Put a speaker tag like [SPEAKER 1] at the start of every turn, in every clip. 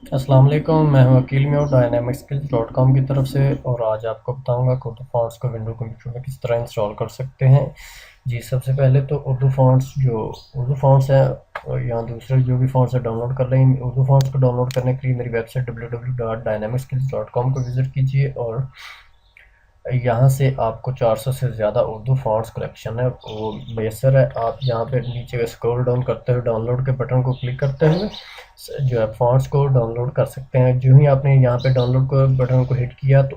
[SPEAKER 1] अस्सलाम वालेकुम, मैं हूं वकील में dynamicskills.com की तरफ से। और आज आपको बताऊंगा कि उर्दू फ़ॉन्ट्स को विंडो कंप्यूटर में किस तरह इंस्टॉल कर सकते हैं। जी, सबसे पहले तो उर्दू फ़ॉन्ट्स हैं और यहाँ दूसरे जो भी फ़ॉन्ट्स हैं डाउनलोड कर लें। उर्दू फ़ॉन्ट्स को डाउनलोड करने के लिए मेरी वेबसाइट www.dynamicskills.com को विज़िट कीजिए और यहाँ से आपको 400 से ज़्यादा उर्दू फ़ॉन्ट्स कलेक्शन है वो मैसर है। आप यहाँ पे नीचे स्क्रॉल डाउन करते हुए डाउनलोड के बटन को क्लिक करते हुए जो है फ़ॉन्ट्स को डाउनलोड कर सकते हैं। जो ही आपने यहाँ पे डाउनलोड को बटन को हिट किया तो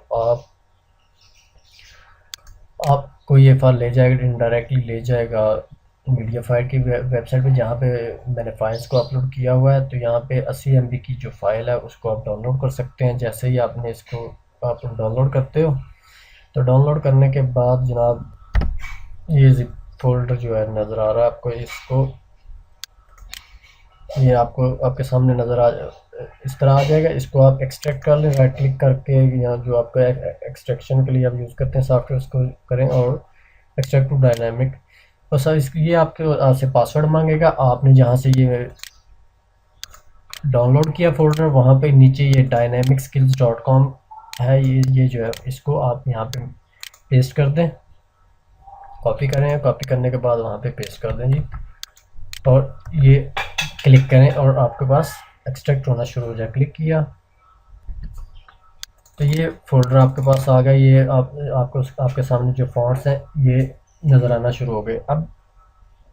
[SPEAKER 1] आपको ये फाइल ले जाएगा, इनडायरेक्टली ले जाएगा मीडिया फाइल की वेबसाइट पे जहाँ पे मैंने फाइल्स को अपलोड किया हुआ है। तो यहाँ पे 80 MB की जो फाइल है उसको आप डाउनलोड कर सकते हैं। जैसे ही आपने इसको आप डाउनलोड करते हो तो डाउनलोड करने के बाद जनाब ये जिप फोल्डर जो है नज़र आ रहा है आपको, इसको ये आपको आपके सामने नज़र आ इस तरह आ जाएगा। इसको आप एक्सट्रैक्ट कर लें राइट क्लिक करके, या जो आपका एक्सट्रैक्शन के लिए आप यूज़ करते हैं सॉफ्टवेयर उसको करें और एक्सट्रैक्ट टू डायनामिक। और सर इसके ये आपसे पासवर्ड मांगेगा। आपने जहाँ से ये डाउनलोड किया फोल्डर वहाँ पे नीचे ये dynamicskills.com है, ये जो है इसको आप यहाँ पे पेस्ट कर दें, कॉपी करें। कॉपी करने के बाद वहाँ पे पेस्ट कर दें जी, और ये क्लिक करें और आपके पास एक्सट्रैक्ट होना शुरू हो जाए। क्लिक किया तो ये फोल्डर आपके पास आ गया। ये आपको आपके सामने जो फॉन्ट्स हैं ये नज़र आना शुरू हो गए। अब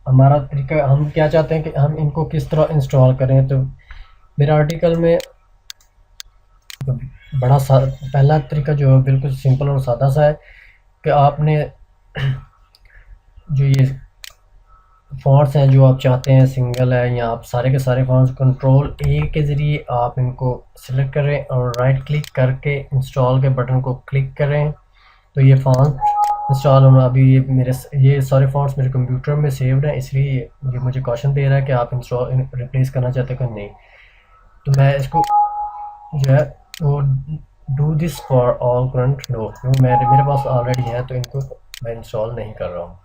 [SPEAKER 1] हमारा तरीका, हम क्या चाहते हैं कि हम इनको किस तरह इंस्टॉल करें। तो मेरे आर्टिकल में पहला तरीका जो है बिल्कुल सिंपल और सादा सा है कि आपने जो ये फॉन्ट्स हैं जो आप चाहते हैं सिंगल है या आप सारे के सारे फॉन्ट्स कंट्रोल A के ज़रिए आप इनको सिलेक्ट करें और राइट क्लिक करके इंस्टॉल के बटन को क्लिक करें तो ये फॉन्ट इंस्टॉल होना। अभी ये सारे फॉन्ट्स मेरे कंप्यूटर में सेव्ड हैं, इसलिए ये मुझे क्वेश्चन दे रहा है कि आप इंस्टॉल रिप्लेस करना चाहते हो कि नहीं। तो मैं इसको जो है वो do this for all current no, मेरे पास ऑलरेडी है तो इनको मैं इंस्टॉल नहीं कर रहा हूँ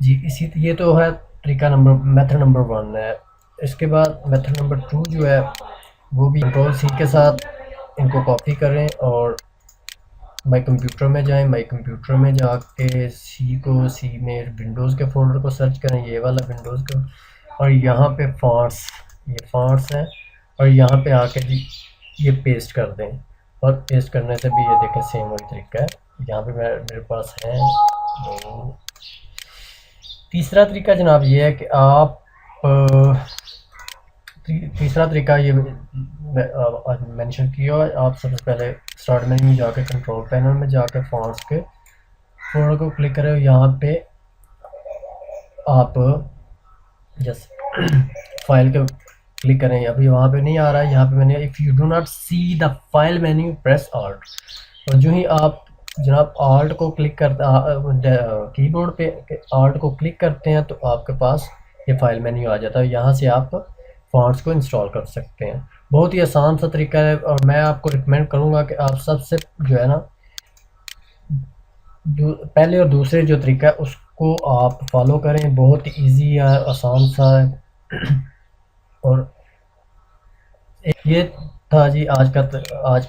[SPEAKER 1] जी। ये तो है तरीका मेथड नंबर 1 है। इसके बाद मेथड नंबर 2 जो है वो भी कंट्रोल C के साथ इनको कॉपी करें और माई कंप्यूटर में जाएं। माई कंप्यूटर में जाके सी में विंडोज़ के फोल्डर को सर्च करें, ये वाला विंडोज़ का, और यहाँ पे ये फॉन्ट्स हैं और यहाँ पे आके ये पेस्ट कर दें। और पेस्ट करने से भी ये देखें सेम वही तरीका है। यहाँ पे मेरे पास है। तीसरा तरीका जनाब ये है कि आप तीसरा तरीका ये मेंशन किया है। आप सबसे पहले स्टार्ट मेन्यू में जाकर कंट्रोल पैनल में जाकर फॉन्ट्स के फोल्डर को क्लिक करें। यहाँ पे आप जस्ट फाइल के क्लिक करें। अभी वहाँ पे नहीं आ रहा है, यहाँ पे मैंने if you do not see the file menu press alt. और जो ही आप जनाब आल्ट को क्लिक करते कीबोर्ड पे आल्ट को क्लिक करते हैं तो आपके पास ये फाइल मेन्यू आ जाता है। यहाँ से आप फॉन्ट्स को इंस्टॉल कर सकते हैं। बहुत ही आसान सा तरीका है और मैं आपको रिकमेंड करूँगा कि आप सबसे जो है ना पहले और दूसरे जो तरीका है उसको आप फॉलो करें। बहुत ही ईजी है, आसान सा है। और ये था जी आज का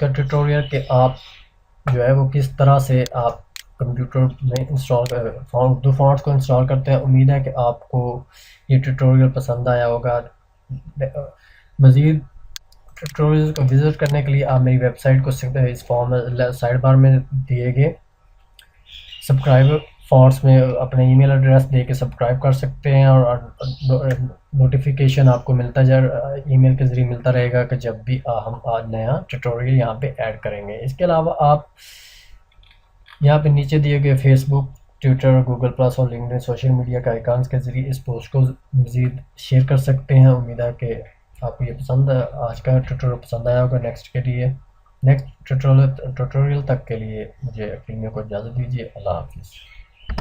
[SPEAKER 1] ट्यूटोरियल कि आप जो है वो किस तरह से आप कंप्यूटर में दो फॉन्ट्स को इंस्टॉल करते हैं। उम्मीद है कि आपको ये ट्यूटोरियल पसंद आया होगा। मज़ीद ट्यूटोरियल को विज़िट करने के लिए आप मेरी वेबसाइट को इस फॉर्म साइड बार में दिए गए सब्सक्राइब फॉर्म्स में अपने ईमेल एड्रेस दे के सब्सक्राइब कर सकते हैं और नोटिफिकेशन आपको मिलता जाए ईमेल के ज़रिए मिलता रहेगा कि जब भी हम आज नया ट्यूटोरियल यहाँ पे ऐड करेंगे। इसके अलावा आप यहाँ पे नीचे दिए गए फेसबुक, ट्विटर, गूगल प्लस और लिंक्डइन सोशल मीडिया के आइकॉन्स के ज़रिए इस पोस्ट को मज़ीद शेयर कर सकते हैं। उम्मीद है कि आपको ये आज का ट्यूटोरियल पसंद आया होगा। नेक्स्ट ट्यूटोरियल तक के लिए मुझे अपनी को इजाज़त दीजिए। अल्लाह हाफिज़।